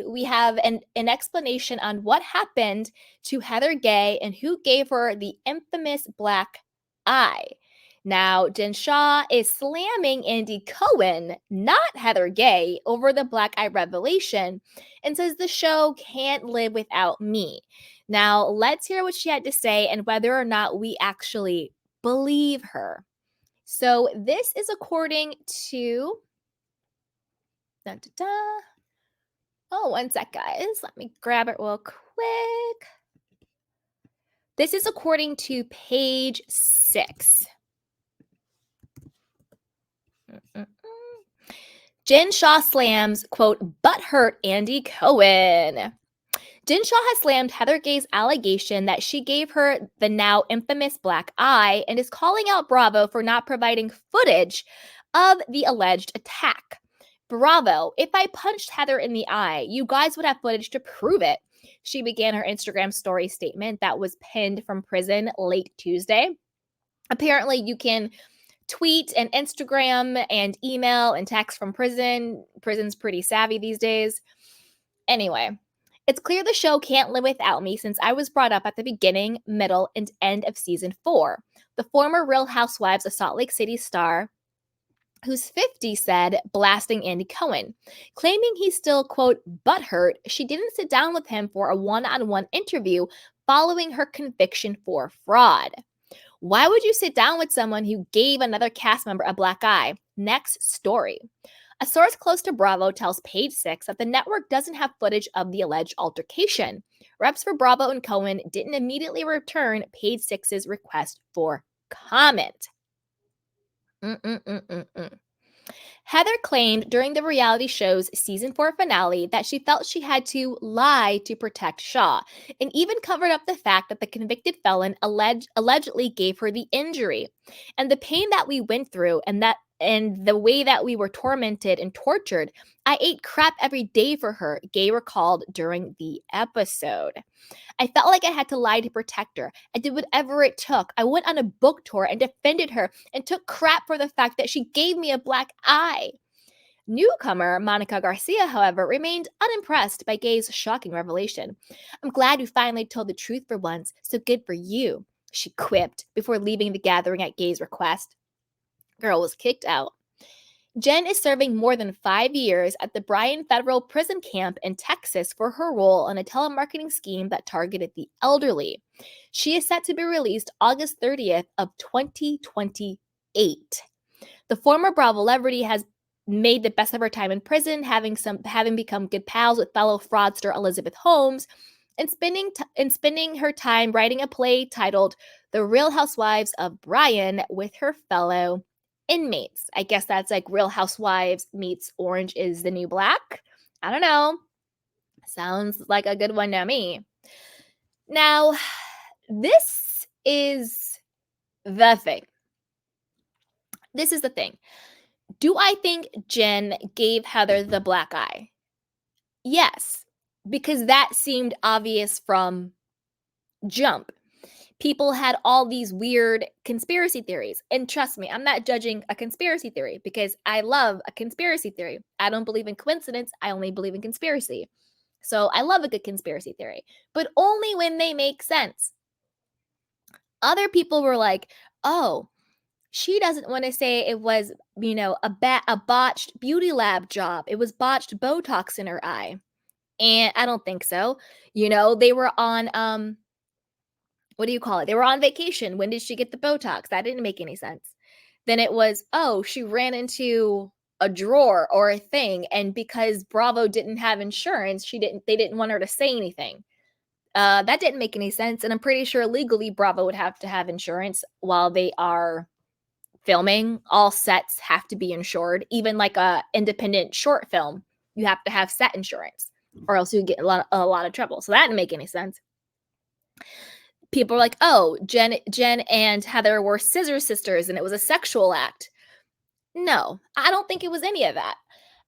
we have an explanation on what happened to Heather Gay and who gave her the infamous black eye. Now, Jen Shah is slamming Andy Cohen, not Heather Gay, over the black eye revelation and says the show can't live without me. Now, let's hear what she had to say and whether or not we actually believe her. So, this is according to. Da, da, da. Oh, one sec, guys. Let me grab it real quick. This is according to page 6. Jen Shah slams, quote, butthurt Andy Cohen. Jen Shah has slammed Heather Gay's allegation that she gave her the now infamous black eye and is calling out Bravo for not providing footage of the alleged attack. Bravo, if I punched Heather in the eye, you guys would have footage to prove it. She began her Instagram story statement that was pinned from prison late Tuesday. Apparently, you can tweet and Instagram and email and text from prison. Prison's pretty savvy these days. Anyway, it's clear the show can't live without me since I was brought up at the beginning, middle, and end of season 4. The former Real Housewives of Salt Lake City star, who's 50, said, blasting Andy Cohen. Claiming he's still, quote, butthurt, she didn't sit down with him for a one-on-one interview following her conviction for fraud. Why would you sit down with someone who gave another cast member a black eye? Next story. A source close to Bravo tells Page 6 that the network doesn't have footage of the alleged altercation. Reps for Bravo and Cohen didn't immediately return Page 6's request for comment. Heather claimed during the reality show's season 4 finale that she felt she had to lie to protect Shah, and even covered up the fact that the convicted felon allegedly gave her the injury. And the pain that we went through and the way that we were tormented and tortured, I ate crap every day for her, Gay recalled during the episode. I felt like I had to lie to protect her. I did whatever it took. I went on a book tour and defended her and took crap for the fact that she gave me a black eye. Newcomer Monica Garcia, however, remained unimpressed by Gay's shocking revelation. I'm glad you finally told the truth for once, so good for you, she quipped before leaving the gathering at Gay's request. Girl was kicked out. Jen is serving more than 5 years at the Bryan Federal Prison Camp in Texas for her role in a telemarketing scheme that targeted the elderly. She is set to be released August 30th of 2028. The former Blvd has made the best of her time in prison, having become good pals with fellow fraudster Elizabeth Holmes, and spending her time writing a play titled The Real Housewives of Bryan with her fellow inmates. I guess that's like Real Housewives meets Orange is the New Black. I don't know. Sounds like a good one to me. Now, this is the thing. This is the thing. Do I think Jen gave Heather the black eye? Yes, because that seemed obvious from jump. People had all these weird conspiracy theories. And trust me, I'm not judging a conspiracy theory because I love a conspiracy theory. I don't believe in coincidence. I only believe in conspiracy. So I love a good conspiracy theory, but only when they make sense. Other people were like, oh, she doesn't want to say it was, a botched beauty lab job. It was botched Botox in her eye. And I don't think so. They were on, what do you call it? They were on vacation. When did she get the Botox? That didn't make any sense. Then it was, oh, she ran into a drawer or a thing. And because Bravo didn't have insurance, they didn't want her to say anything. That didn't make any sense. And I'm pretty sure legally Bravo would have to have insurance while they are filming. All sets have to be insured. Even like a independent short film, you have to have set insurance or else you get a lot of trouble. So that didn't make any sense. People are like, oh, Jen and Heather were scissor sisters and it was a sexual act. No, I don't think it was any of that.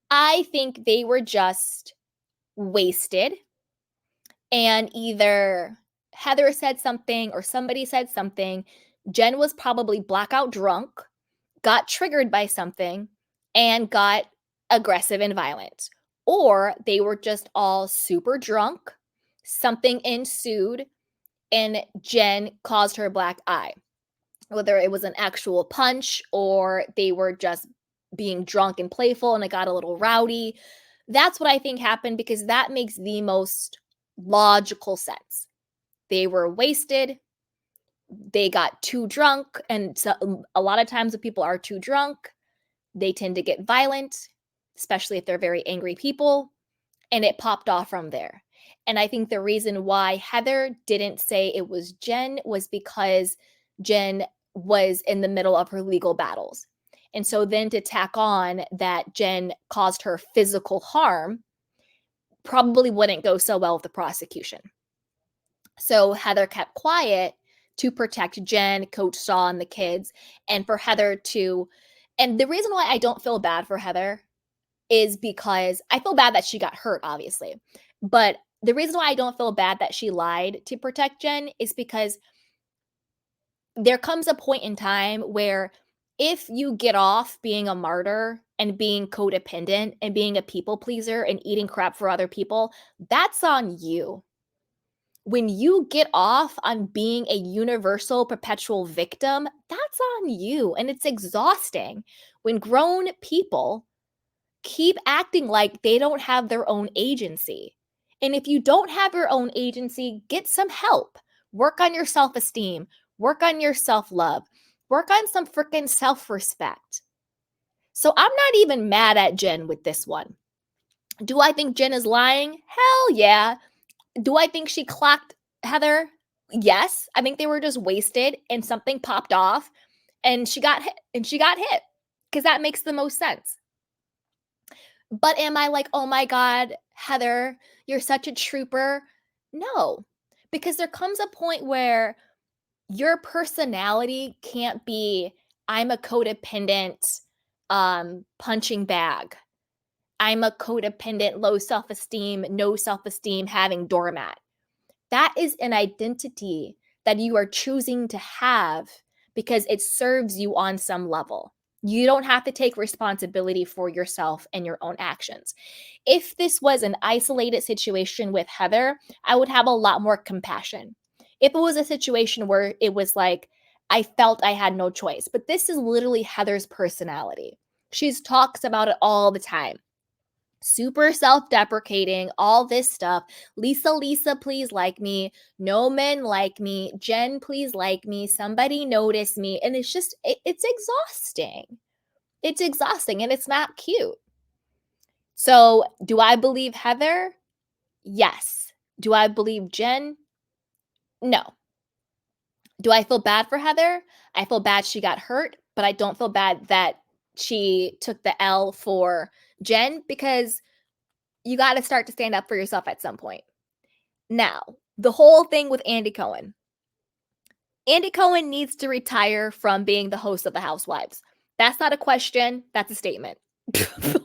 I think they were just wasted and either Heather said something or somebody said something. Jen was probably blackout drunk, got triggered by something, and got aggressive and violent. or they were just all super drunk, something ensued, and Jen caused her black eye. Whether it was an actual punch or they were just being drunk and playful and it got a little rowdy. That's what I think happened because that makes the most logical sense. They were wasted, they got too drunk, and so a lot of times when people are too drunk, they tend to get violent, especially if they're very angry people, and it popped off from there. And I think the reason why Heather didn't say it was Jen was because Jen was in the middle of her legal battles. And so then to tack on that Jen caused her physical harm probably wouldn't go so well with the prosecution. So Heather kept quiet to protect Jen, Coach Shah, and the kids, and for Heather to. And the reason why I don't feel bad for Heather is because I feel bad that she got hurt, obviously. But the reason why I don't feel bad that she lied to protect Jen is because there comes a point in time where if you get off being a martyr and being codependent and being a people pleaser and eating crap for other people, that's on you. When you get off on being a universal perpetual victim, that's on you. And it's exhausting when grown people keep acting like they don't have their own agency. And if you don't have your own agency, get some help. Work on your self esteem, work on your self love, work on some freaking self respect. So I'm not even mad at Jen with this one. Do I think Jen is lying? Hell yeah. Do I think she clocked Heather? Yes. I think they were just wasted and something popped off and she got hit because that makes the most sense. But am I like, oh my God, Heather, you're such a trooper? No, because there comes a point where your personality can't be, I'm a codependent punching bag. I'm a codependent, low self-esteem, no self-esteem having doormat. That is an identity that you are choosing to have because it serves you on some level. You don't have to take responsibility for yourself and your own actions. If this was an isolated situation with Heather, I would have a lot more compassion. If it was a situation where it was like, I felt I had no choice, but this is literally Heather's personality. She talks about it all the time. Super self-deprecating, all this stuff. Lisa, please like me. No men like me. Jen, please like me. Somebody notice me. And it's just, it's exhausting. It's exhausting and it's not cute. So do I believe Heather? Yes. Do I believe Jen? No. Do I feel bad for Heather? I feel bad she got hurt, but I don't feel bad that she took the L for Jen because you got to start to stand up for yourself at some point. Now, the whole thing with Andy Cohen. Andy Cohen needs to retire from being the host of The Housewives. That's not a question. That's a statement.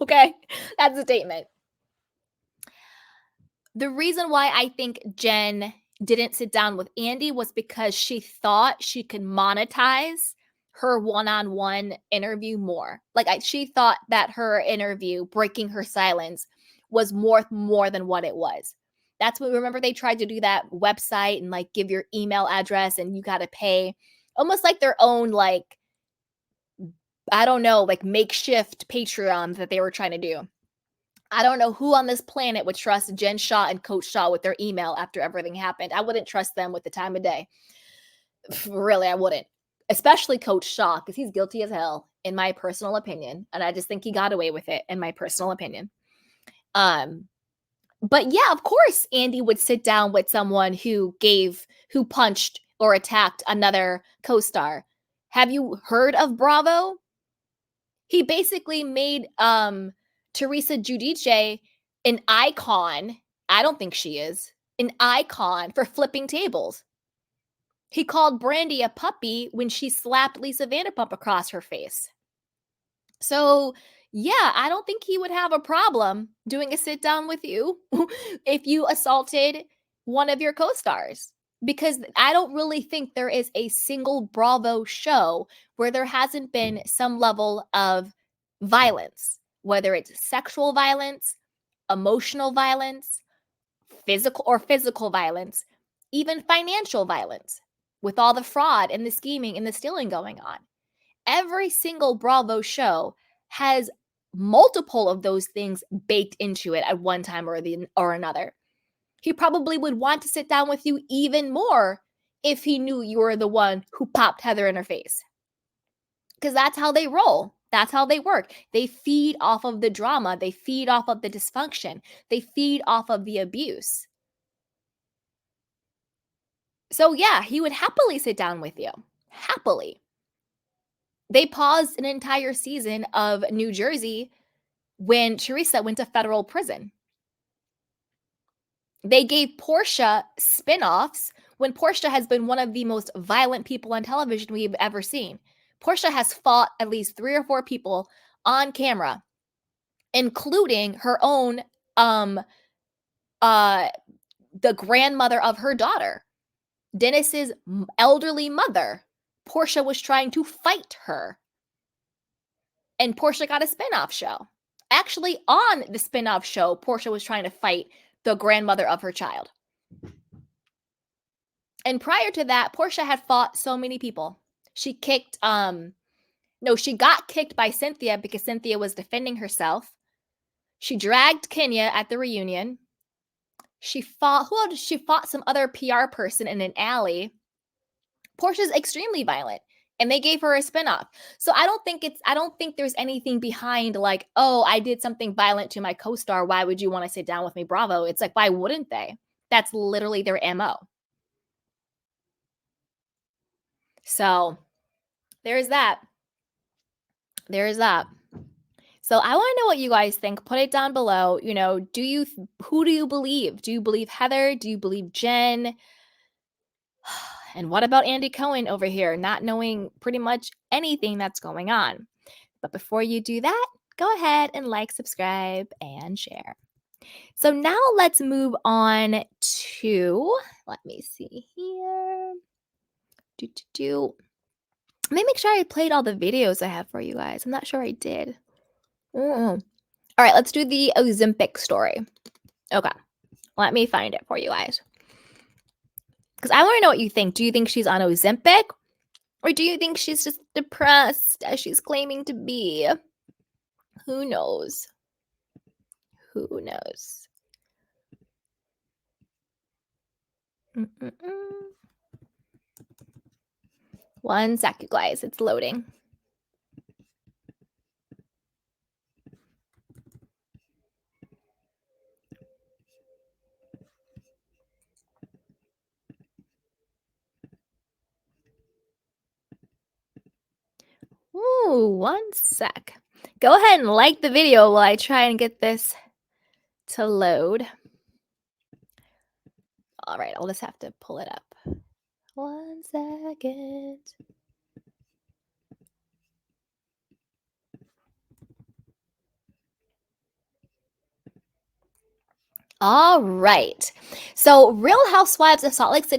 Okay? That's a statement. The reason why I think Jen didn't sit down with Andy was because she thought she could monetize her one-on-one interview more. She thought that her interview, breaking her silence, was more than what it was. That's what, remember they tried to do that website and give your email address and you got to pay almost like their own I don't know, makeshift Patreon that they were trying to do. I don't know who on this planet would trust Jen Shah and Coach Shah with their email after everything happened. I wouldn't trust them with the time of day. Really, I wouldn't. Especially Coach Shah, because he's guilty as hell, in my personal opinion. And I just think he got away with it, in my personal opinion. But yeah, of course, Andy would sit down with someone who punched or attacked another co-star. Have you heard of Bravo? He basically made Teresa Giudice an icon. I don't think she is an icon for flipping tables. He called Brandy a puppy when she slapped Lisa Vanderpump across her face. So yeah, I don't think he would have a problem doing a sit down with you if you assaulted one of your co-stars. Because I don't really think there is a single Bravo show where there hasn't been some level of violence, whether it's sexual violence, emotional violence, physical violence, even financial violence, with all the fraud and the scheming and the stealing going on. Every single Bravo show has multiple of those things baked into it at one time or another. He probably would want to sit down with you even more if he knew you were the one who popped Heather in her face. Because that's how they roll. That's how they work. They feed off of the drama. They feed off of the dysfunction. They feed off of the abuse. So yeah, he would happily sit down with you. Happily. They paused an entire season of New Jersey when Teresa went to federal prison. They gave Portia spin-offs when Portia has been one of the most violent people on television we've ever seen. Portia has fought at least 3 or 4 people on camera, including her own the grandmother of her daughter, Dennis's elderly mother. Portia was trying to fight her. And Portia got a spin-off show. Actually, on the spin-off show, Portia was trying to fight the grandmother of her child. And prior to that, Portia had fought so many people. She got kicked by Cynthia because Cynthia was defending herself. She dragged Kenya at the reunion. She fought some other PR person in an alley. Portia's extremely violent, and they gave her a spinoff. So I don't think there's anything behind like, oh, I did something violent to my co-star. Why would you want to sit down with me, Bravo? It's like, why wouldn't they? That's literally their MO. So there's that. So I want to know what you guys think. Put it down below. You know, who do you believe? Do you believe Heather? Do you believe Jen? And what about Andy Cohen over here, not knowing pretty much anything that's going on? But before you do that, go ahead and like, subscribe, and share. So now let's move on to, let me see here. Let me make sure I played all the videos I have for you guys. I'm not sure I did. All right, let's do the Ozempic story. Okay, let me find it for you guys. Because I want to know what you think. Do you think she's on Ozempic? Or do you think she's just depressed as she's claiming to be? Who knows? Who knows? One sec, you guys. It's loading. Ooh, one sec. Go ahead and like the video while I try and get this to load. All right, I'll just have to pull it up. 1 second. All right. So Real Housewives of Salt Lake City